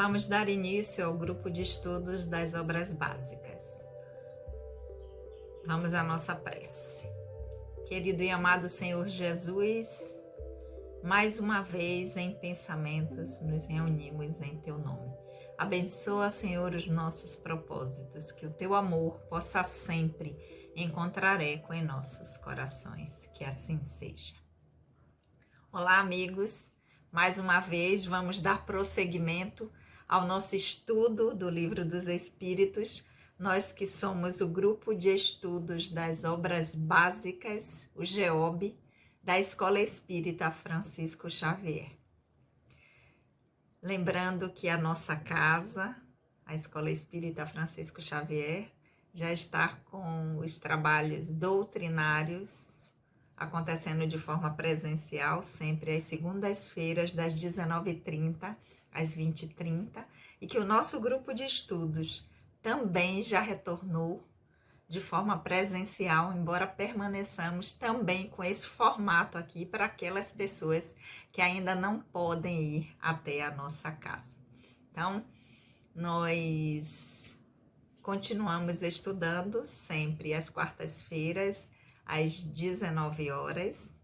Vamos dar início ao grupo de estudos das obras básicas. Vamos à nossa prece. Querido e amado Senhor Jesus, mais uma vez em pensamentos nos reunimos em Teu nome. Abençoa, Senhor, os nossos propósitos, que o Teu amor possa sempre encontrar eco em nossos corações, que assim seja. Olá, amigos, mais uma vez vamos dar prosseguimento ao nosso estudo do Livro dos Espíritos, nós que somos o grupo de estudos das obras básicas, o GEOB, da Escola Espírita Francisco Xavier. Lembrando que a nossa casa, a Escola Espírita Francisco Xavier, já está com os trabalhos doutrinários acontecendo de forma presencial, sempre às segundas-feiras, das 19h30 às 20h30, e que o nosso grupo de estudos também já retornou de forma presencial, embora permaneçamos também com esse formato aqui para aquelas pessoas que ainda não podem ir até a nossa casa. Então, nós continuamos estudando sempre às quartas-feiras, às 19 horas.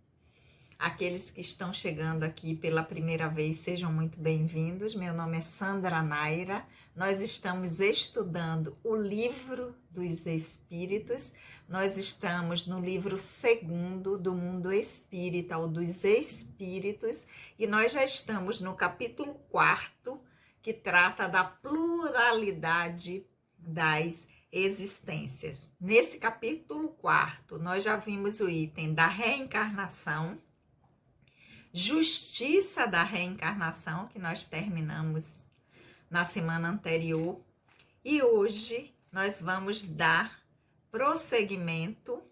Aqueles que estão chegando aqui pela primeira vez, sejam muito bem-vindos. Meu nome é Sandra Naira. Nós estamos estudando o Livro dos Espíritos. Nós estamos no livro 2º do Mundo Espírita, ou dos Espíritos, e nós já estamos no capítulo 4º, que trata da pluralidade das existências. Nesse capítulo 4º, nós já vimos o item da reencarnação, justiça da reencarnação, que nós terminamos na semana anterior, e hoje nós vamos dar prosseguimento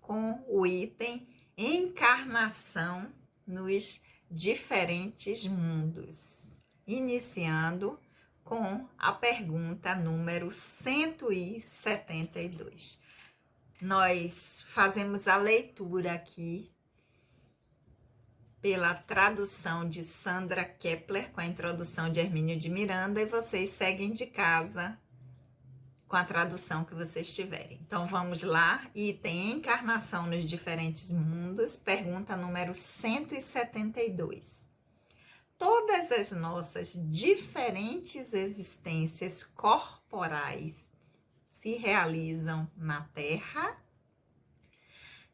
com o item encarnação nos diferentes mundos, iniciando com a pergunta número 172. Nós fazemos a leitura aqui pela tradução de Sandra Kepler, com a introdução de Hermínio de Miranda, e vocês seguem de casa com a tradução que vocês tiverem. Então vamos lá, item encarnação nos diferentes mundos, pergunta número 172. Todas as nossas diferentes existências corporais se realizam na Terra?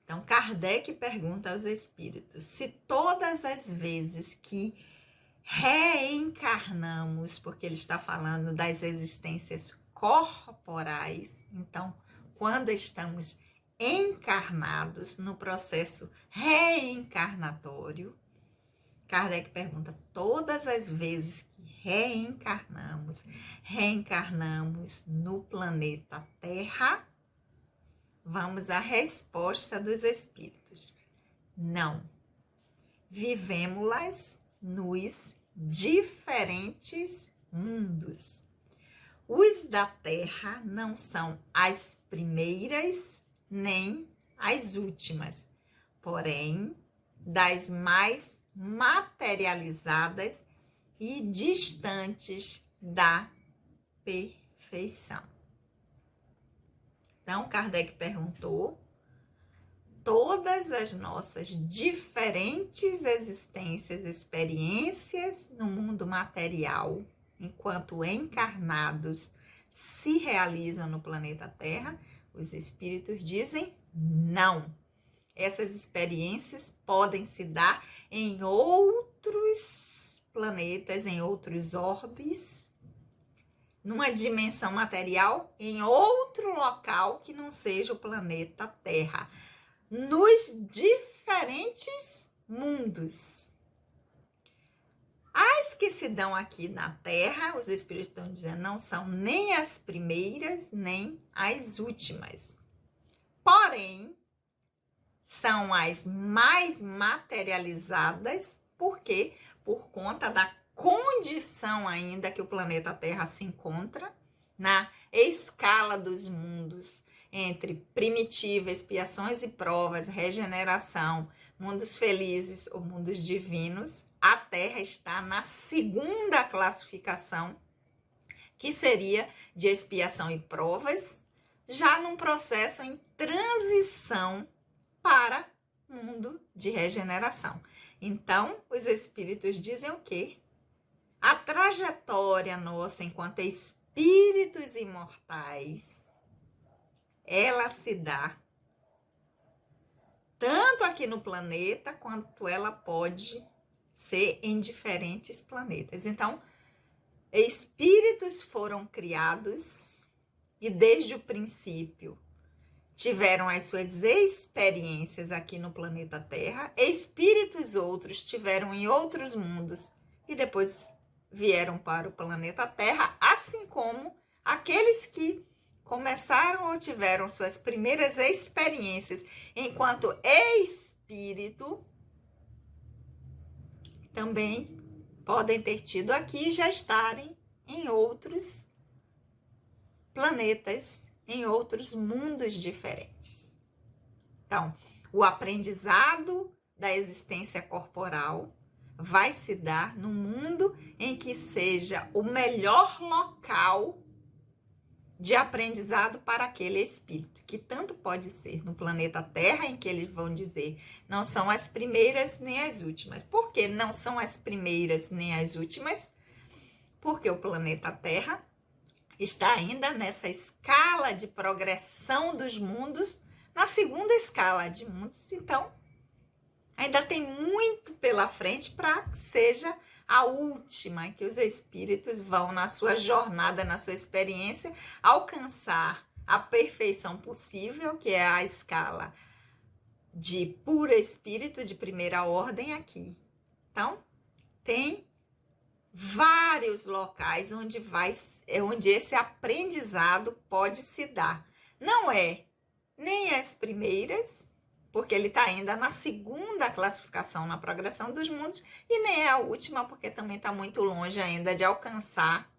Então, Kardec pergunta aos espíritos se todas as vezes que reencarnamos, porque ele está falando das existências corporais, então, quando estamos encarnados no processo reencarnatório, Kardec pergunta, todas as vezes que reencarnamos no planeta Terra? Vamos à resposta dos espíritos. Não. Vivemos-las nos diferentes mundos. Os da Terra não são as primeiras nem as últimas, porém, das mais materializadas e distantes da perfeição. Então, Kardec perguntou, todas as nossas diferentes existências, experiências no mundo material, enquanto encarnados, se realizam no planeta Terra? Os espíritos dizem não. Essas experiências podem se dar em outros planetas, em outros orbes, numa dimensão material, em outro local que não seja o planeta Terra, nos diferentes mundos. As que se dão aqui na Terra, os espíritos estão dizendo, não são nem as primeiras, nem as últimas. Porém, são as mais materializadas, por quê? Por conta da condição ainda que o planeta Terra se encontra na escala dos mundos, entre primitiva, expiações e provas, regeneração, mundos felizes ou mundos divinos, até Terra está na segunda classificação, que seria de expiação e provas, já num processo em transição para mundo de regeneração. Então, os espíritos dizem o quê? A trajetória nossa enquanto espíritos imortais, ela se dá tanto aqui no planeta, quanto ela pode ser em diferentes planetas. Então, espíritos foram criados e desde o princípio tiveram as suas experiências aqui no planeta Terra. Espíritos outros tiveram em outros mundos e depois vieram para o planeta Terra, assim como aqueles que começaram ou tiveram suas primeiras experiências enquanto espírito, também podem ter tido aqui e já estarem em outros planetas, em outros mundos diferentes. Então, o aprendizado da existência corporal vai se dar no mundo em que seja o melhor local de aprendizado para aquele espírito, que tanto pode ser no planeta Terra, em que eles vão dizer não são as primeiras nem as últimas. Por que não são as primeiras nem as últimas? Porque o planeta Terra está ainda nessa escala de progressão dos mundos, na segunda escala de mundos. Então, ainda tem muito pela frente para que seja a última, que os espíritos vão na sua jornada, na sua experiência, alcançar a perfeição possível, que é a escala de puro espírito de primeira ordem aqui. Então, tem vários locais onde esse aprendizado pode se dar. Não é nem as primeiras, porque ele está ainda na segunda classificação na progressão dos mundos, e nem é a última, porque também está muito longe ainda de alcançar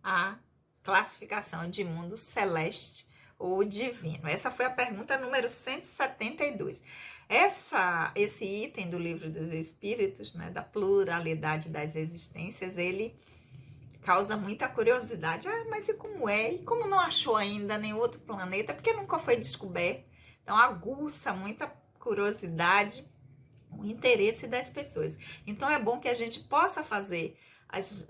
a classificação de mundo celeste ou divino. Essa foi a pergunta número 172. Esse item do Livro dos Espíritos, né, da pluralidade das existências, ele causa muita curiosidade. Mas e como é? E como não achou ainda nenhum outro planeta? Porque nunca foi descoberto? Então, aguça muita curiosidade, o interesse das pessoas. Então, é bom que a gente possa fazer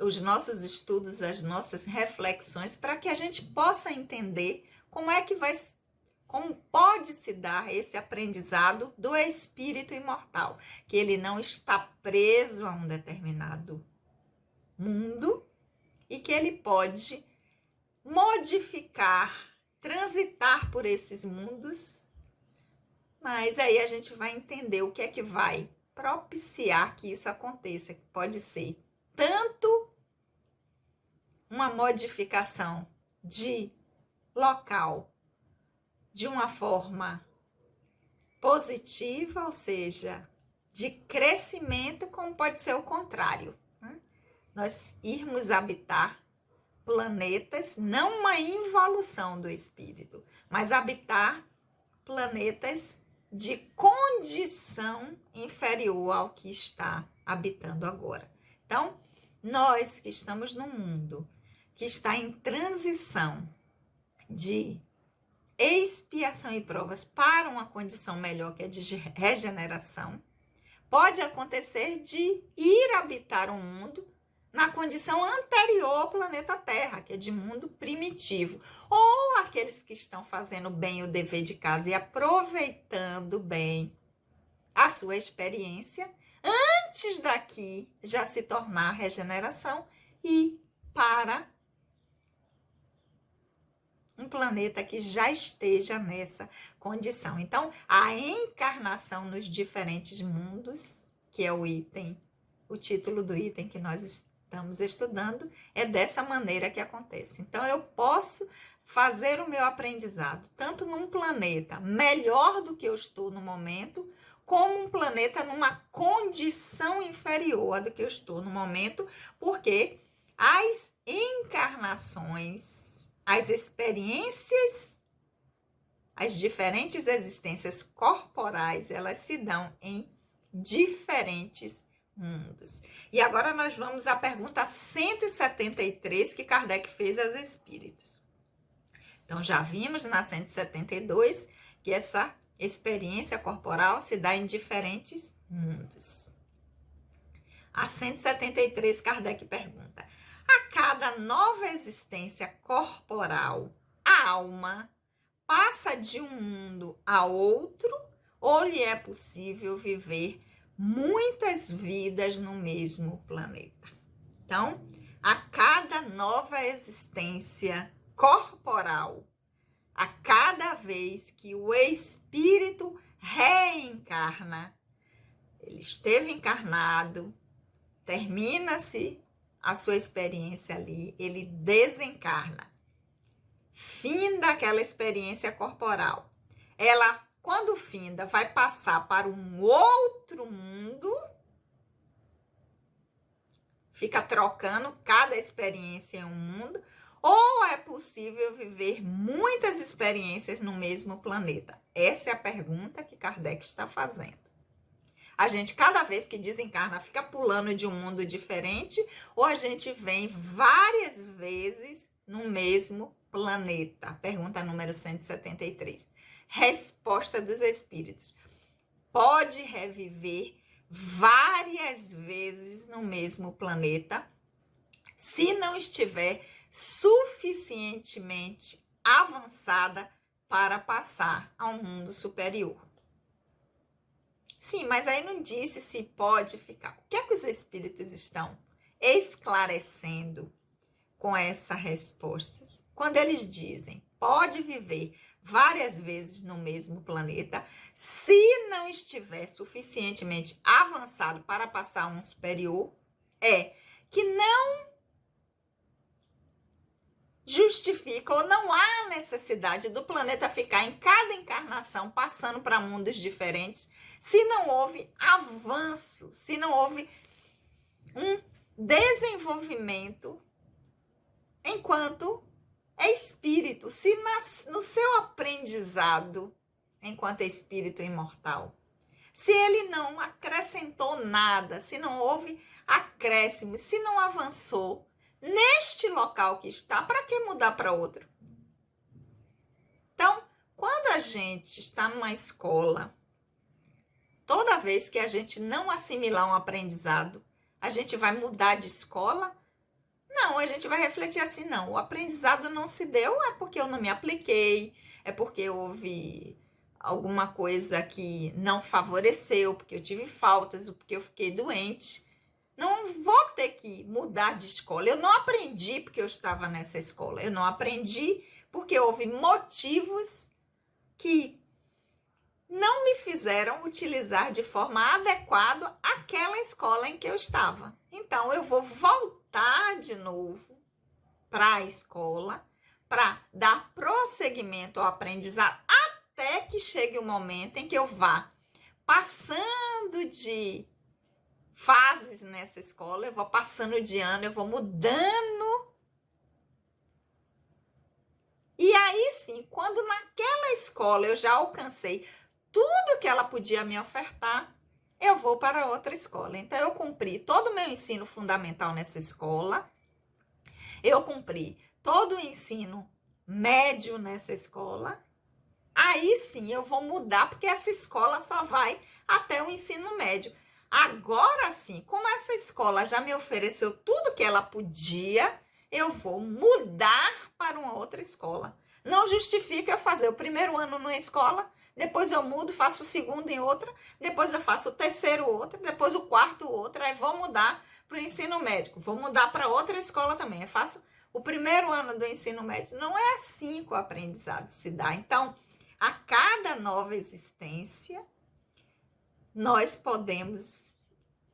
os nossos estudos, as nossas reflexões, para que a gente possa entender como pode se dar esse aprendizado do espírito imortal, que ele não está preso a um determinado mundo e que ele pode modificar, transitar por esses mundos. Mas aí a gente vai entender o que é que vai propiciar que isso aconteça. Pode ser tanto uma modificação de local de uma forma positiva, ou seja, de crescimento, como pode ser o contrário, né? Nós irmos habitar planetas, não uma involução do espírito, mas habitar planetas de condição inferior ao que está habitando agora. Então, nós que estamos num mundo que está em transição de expiação e provas para uma condição melhor, que é de regeneração, pode acontecer de ir habitar um mundo na condição anterior ao planeta Terra, que é de mundo primitivo. Ou aqueles que estão fazendo bem o dever de casa e aproveitando bem a sua experiência, antes daqui já se tornar regeneração e para um planeta que já esteja nessa condição. Então, a encarnação nos diferentes mundos, que é o título do item que nós estamos estudando, é dessa maneira que acontece. Então, eu posso fazer o meu aprendizado tanto num planeta melhor do que eu estou no momento, como um planeta numa condição inferior à do que eu estou no momento, porque as encarnações, as experiências, as diferentes existências corporais, elas se dão em diferentes mundos. E agora nós vamos à pergunta 173 que Kardec fez aos espíritos. Então, já vimos na 172 que essa experiência corporal se dá em diferentes mundos. A 173, Kardec pergunta: a cada nova existência corporal, a alma passa de um mundo a outro ou lhe é possível viver muitas vidas no mesmo planeta? Então, a cada nova existência corporal, a cada vez que o espírito reencarna, ele esteve encarnado, termina-se a sua experiência ali, ele desencarna, finda aquela experiência corporal. Ela, quando finda, vai passar para um outro mundo, fica trocando cada experiência em um mundo, ou é possível viver muitas experiências no mesmo planeta? Essa é a pergunta que Kardec está fazendo. A gente, cada vez que desencarna, fica pulando de um mundo diferente, ou a gente vem várias vezes no mesmo planeta? Pergunta número 173. Resposta dos espíritos: pode reviver várias vezes no mesmo planeta se não estiver suficientemente avançada para passar a um mundo superior. Sim, mas aí não disse se pode ficar. O que é que os espíritos estão esclarecendo com essas respostas? Quando eles dizem pode viver várias vezes no mesmo planeta, se não estiver suficientemente avançado para passar a um superior, é que não justifica ou não há necessidade do planeta ficar em cada encarnação passando para mundos diferentes, se não houve avanço, se não houve um desenvolvimento enquanto é espírito, se no seu aprendizado enquanto espírito imortal, se ele não acrescentou nada, se não houve acréscimo, se não avançou neste local que está, para que mudar para outro? Então, quando a gente está numa escola, toda vez que a gente não assimilar um aprendizado, a gente vai mudar de escola? Não, a gente vai refletir assim, não, o aprendizado não se deu, é porque eu não me apliquei, é porque houve alguma coisa que não favoreceu, porque eu tive faltas, porque eu fiquei doente. Não vou ter que mudar de escola. Eu não aprendi porque eu estava nessa escola. Eu não aprendi porque houve motivos que não me fizeram utilizar de forma adequada aquela escola em que eu estava. Então, eu vou voltar de novo para a escola para dar prosseguimento ao aprendizado até que chegue o momento em que eu vá passando de fases nessa escola, eu vou passando de ano, eu vou mudando. E aí sim, quando naquela escola eu já alcancei tudo que ela podia me ofertar, eu vou para outra escola. Então, eu cumpri todo o meu ensino fundamental nessa escola, eu cumpri todo o ensino médio nessa escola, aí sim eu vou mudar, porque essa escola só vai até o ensino médio. Agora sim, como essa escola já me ofereceu tudo que ela podia, eu vou mudar para uma outra escola. Não justifica eu fazer o primeiro ano numa escola, depois eu mudo, faço o segundo em outra, depois eu faço o terceiro outra, depois o quarto outra, aí vou mudar para o ensino médico, vou mudar para outra escola também. Eu faço o primeiro ano do ensino médio. Não é assim que o aprendizado se dá. Então, a cada nova existência, nós podemos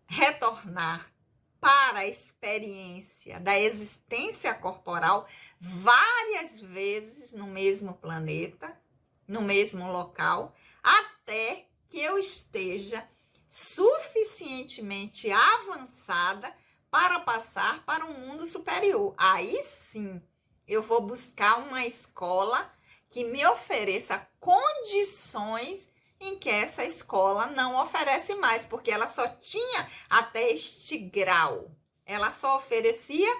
retornar para a experiência da existência corporal várias vezes no mesmo planeta, no mesmo local, até que eu esteja suficientemente avançada para passar para um mundo superior. Aí sim, eu vou buscar uma escola que me ofereça condições em que essa escola não oferece mais, porque ela só tinha até este grau. Ela só oferecia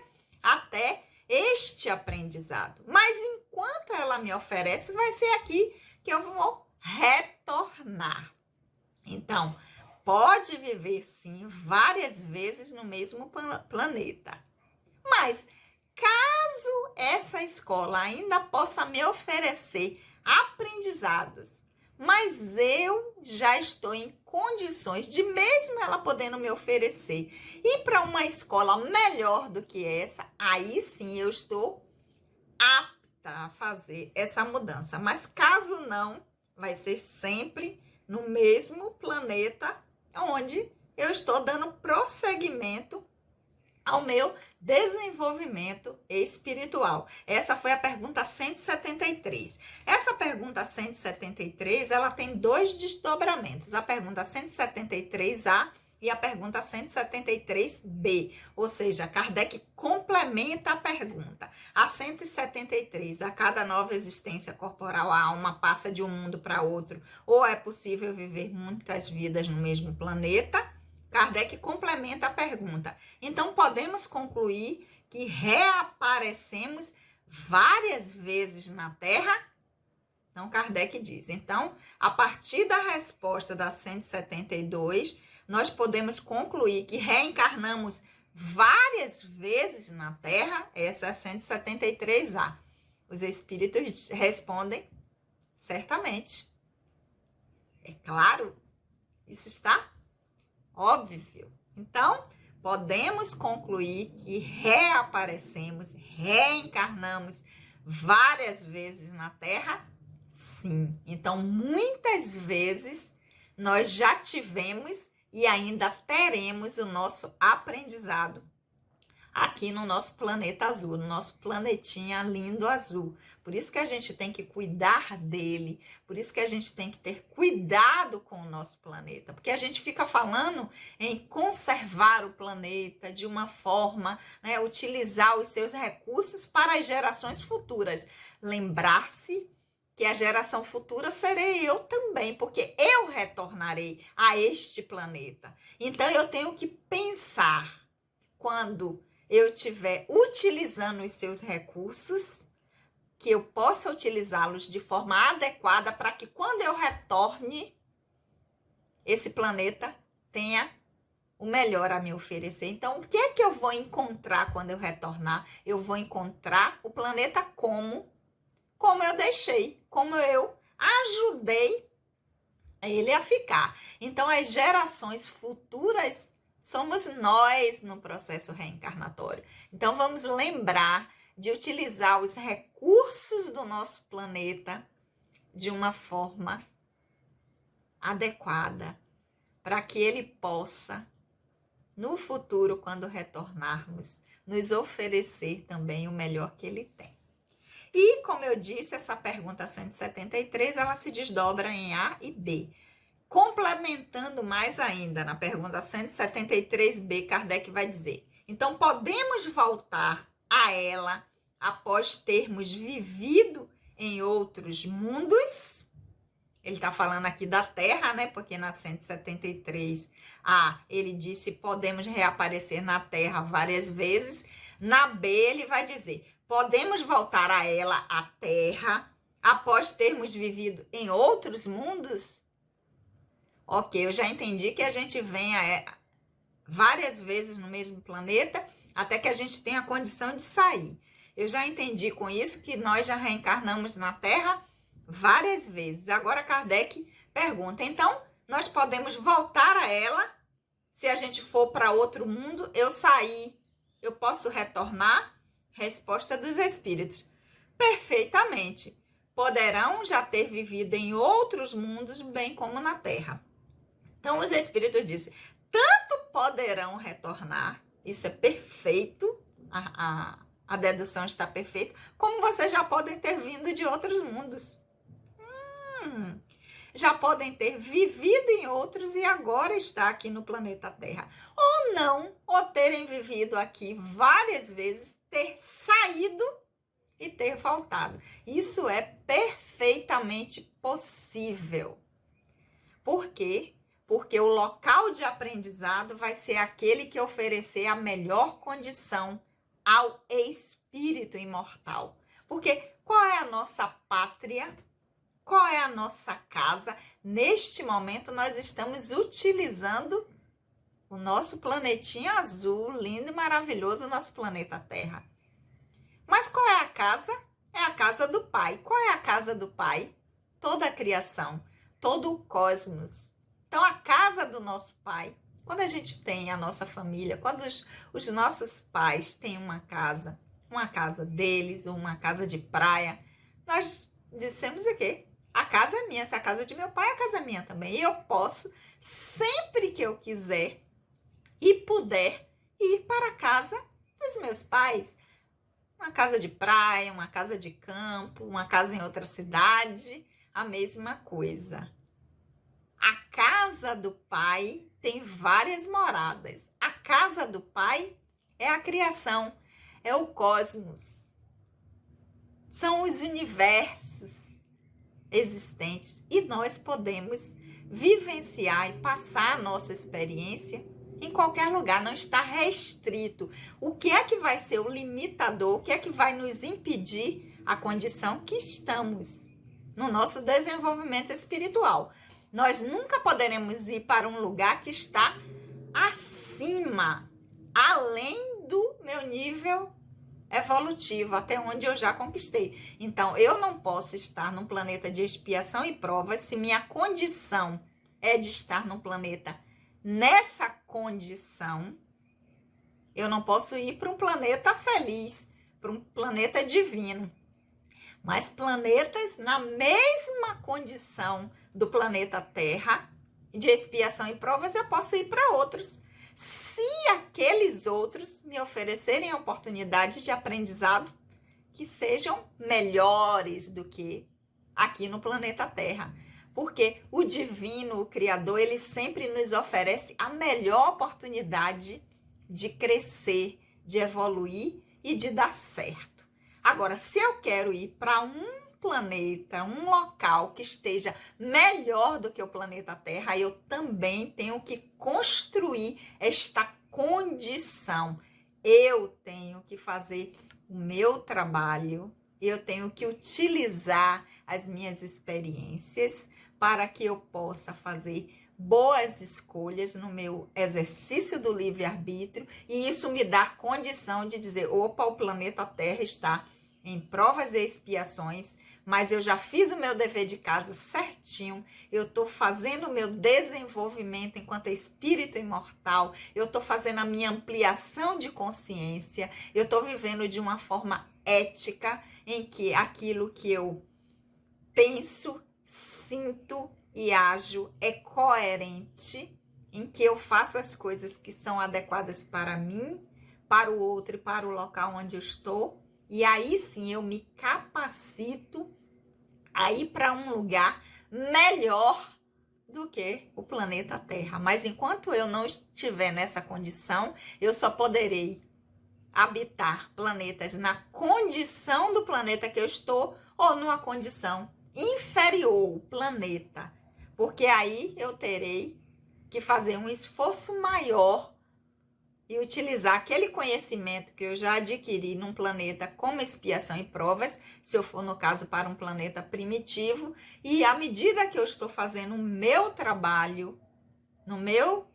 até este aprendizado. Mas enquanto ela me oferece, vai ser aqui que eu vou retornar. Então, pode viver sim várias vezes no mesmo planeta. Mas caso essa escola ainda possa me oferecer aprendizados, mas eu já estou em condições de, mesmo ela podendo me oferecer, ir para uma escola melhor do que essa, aí sim eu estou apta a fazer essa mudança. Mas caso não, vai ser sempre no mesmo planeta onde eu estou dando prosseguimento ao meu desenvolvimento espiritual. Essa foi a pergunta 173. Essa pergunta 173, ela tem dois desdobramentos. A pergunta 173A e a pergunta 173B. Ou seja, Kardec complementa a pergunta. A 173, a cada nova existência corporal, a alma passa de um mundo para outro, ou é possível viver muitas vidas no mesmo planeta? Kardec complementa a pergunta. Então, podemos concluir que reaparecemos várias vezes na Terra? Então, Kardec diz. Então, a partir da resposta da 172, nós podemos concluir que reencarnamos várias vezes na Terra? Essa é a 173A. Os espíritos respondem certamente. É claro, isso está óbvio. Então, podemos concluir que reaparecemos, reencarnamos várias vezes na Terra? Sim. Então, muitas vezes nós já tivemos e ainda teremos o nosso aprendizado aqui no nosso planeta azul, no nosso planetinha lindo azul. Por isso que a gente tem que cuidar dele, por isso que a gente tem que ter cuidado com o nosso planeta, porque a gente fica falando em conservar o planeta de uma forma, né, utilizar os seus recursos para as gerações futuras. Lembrar-se que a geração futura serei eu também, porque eu retornarei a este planeta. Então eu tenho que pensar, quando eu estiver utilizando os seus recursos, que eu possa utilizá-los de forma adequada para que quando eu retorne, esse planeta tenha o melhor a me oferecer. Então, o que é que eu vou encontrar quando eu retornar? Eu vou encontrar o planeta como eu deixei, como eu ajudei ele a ficar. Então, as gerações futuras somos nós no processo reencarnatório. Então, vamos lembrar de utilizar os recursos do nosso planeta de uma forma adequada, para que ele possa, no futuro, quando retornarmos, nos oferecer também o melhor que ele tem. E, como eu disse, essa pergunta 173, ela se desdobra em A e B. Complementando mais ainda, na pergunta 173B, Kardec vai dizer: então, podemos voltar a ela após termos vivido em outros mundos? Ele está falando aqui da Terra, né? Porque na 173A ele disse: podemos reaparecer na Terra várias vezes. Na B ele vai dizer: podemos voltar a ela, a Terra, após termos vivido em outros mundos? Ok, eu já entendi que a gente vem várias vezes no mesmo planeta até que a gente tenha a condição de sair. Eu já entendi com isso que nós já reencarnamos na Terra várias vezes. Agora Kardec pergunta: então nós podemos voltar a ela? Se a gente for para outro mundo, eu sair, eu posso retornar? Resposta dos espíritos: perfeitamente. Poderão já ter vivido em outros mundos, bem como na Terra. Então, os espíritos dizem: tanto poderão retornar, isso é perfeito, a dedução está perfeita, como vocês já podem ter vindo de outros mundos. Já podem ter vivido em outros e agora está aqui no planeta Terra. Ou não, ou terem vivido aqui várias vezes, ter saído e ter voltado. Isso é perfeitamente possível. Por quê? Porque o local de aprendizado vai ser aquele que oferecer a melhor condição ao espírito imortal. Porque qual é a nossa pátria? Qual é a nossa casa? Neste momento, nós estamos utilizando o nosso planetinha azul, lindo e maravilhoso, nosso planeta Terra. Mas qual é a casa? É a casa do Pai. Qual é a casa do Pai? Toda a criação, todo o cosmos. Então, a casa do nosso Pai, quando a gente tem a nossa família, quando os nossos pais têm uma casa deles, uma casa de praia, nós dissemos o quê? A casa é minha, essa casa é de meu pai, a casa é minha também. E eu posso, sempre que eu quiser e puder, ir para a casa dos meus pais. Uma casa de praia, uma casa de campo, uma casa em outra cidade, a mesma coisa. A casa do Pai tem várias moradas. A casa do Pai é a criação, é o cosmos. São os universos existentes e nós podemos vivenciar e passar a nossa experiência em qualquer lugar, não está restrito. O que é que vai ser o limitador? O que é que vai nos impedir a condição que estamos no nosso desenvolvimento espiritual? Nós nunca poderemos ir para um lugar que está acima, além do meu nível evolutivo, até onde eu já conquistei. Então, eu não posso estar num planeta de expiação e provas se minha condição é de estar num planeta nessa condição. Eu não posso ir para um planeta feliz, para um planeta divino. Mas planetas na mesma condição do planeta Terra, de expiação e provas, eu posso ir para outros. Se aqueles outros me oferecerem a oportunidade de aprendizado que sejam melhores do que aqui no planeta Terra. Porque o divino, o Criador, ele sempre nos oferece a melhor oportunidade de crescer, de evoluir e de dar certo. Agora, se eu quero ir para um planeta, um local que esteja melhor do que o planeta Terra, eu também tenho que construir esta condição. Eu tenho que fazer o meu trabalho, eu tenho que utilizar as minhas experiências para que eu possa fazer boas escolhas no meu exercício do livre-arbítrio, e isso me dá condição de dizer, opa, o planeta Terra está em provas e expiações, mas eu já fiz o meu dever de casa certinho, eu estou fazendo o meu desenvolvimento enquanto espírito imortal, eu estou fazendo a minha ampliação de consciência, eu estou vivendo de uma forma ética, em que aquilo que eu penso, sinto e ajo é coerente, em que eu faço as coisas que são adequadas para mim, para o outro e para o local onde eu estou, e aí sim eu me capacito a ir para um lugar melhor do que o planeta Terra. Mas enquanto eu não estiver nessa condição, eu só poderei habitar planetas na condição do planeta que eu estou ou numa condição inferior ao planeta. Porque aí eu terei que fazer um esforço maior e utilizar aquele conhecimento que eu já adquiri num planeta como expiação e provas, se eu for, no caso, para um planeta primitivo, e à medida que eu estou fazendo o meu trabalho, no meu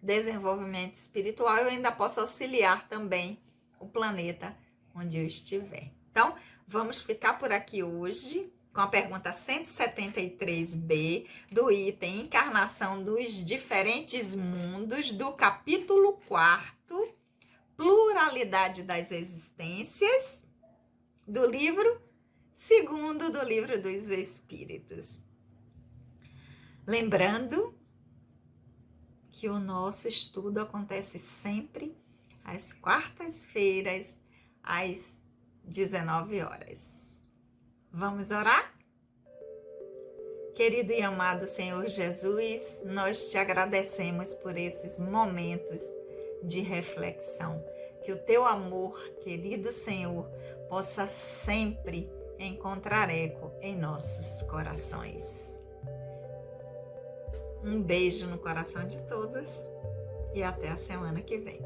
desenvolvimento espiritual, eu ainda posso auxiliar também o planeta onde eu estiver. Então, vamos ficar por aqui hoje com a pergunta 173b do item Encarnação dos Diferentes Mundos, do capítulo 4º, Pluralidade das Existências, do livro 2º do Livro dos Espíritos. Lembrando que o nosso estudo acontece sempre às quartas-feiras, às 19 horas. Vamos orar? Querido e amado Senhor Jesus, nós te agradecemos por esses momentos de reflexão. Que o teu amor, querido Senhor, possa sempre encontrar eco em nossos corações. Um beijo no coração de todos e até a semana que vem.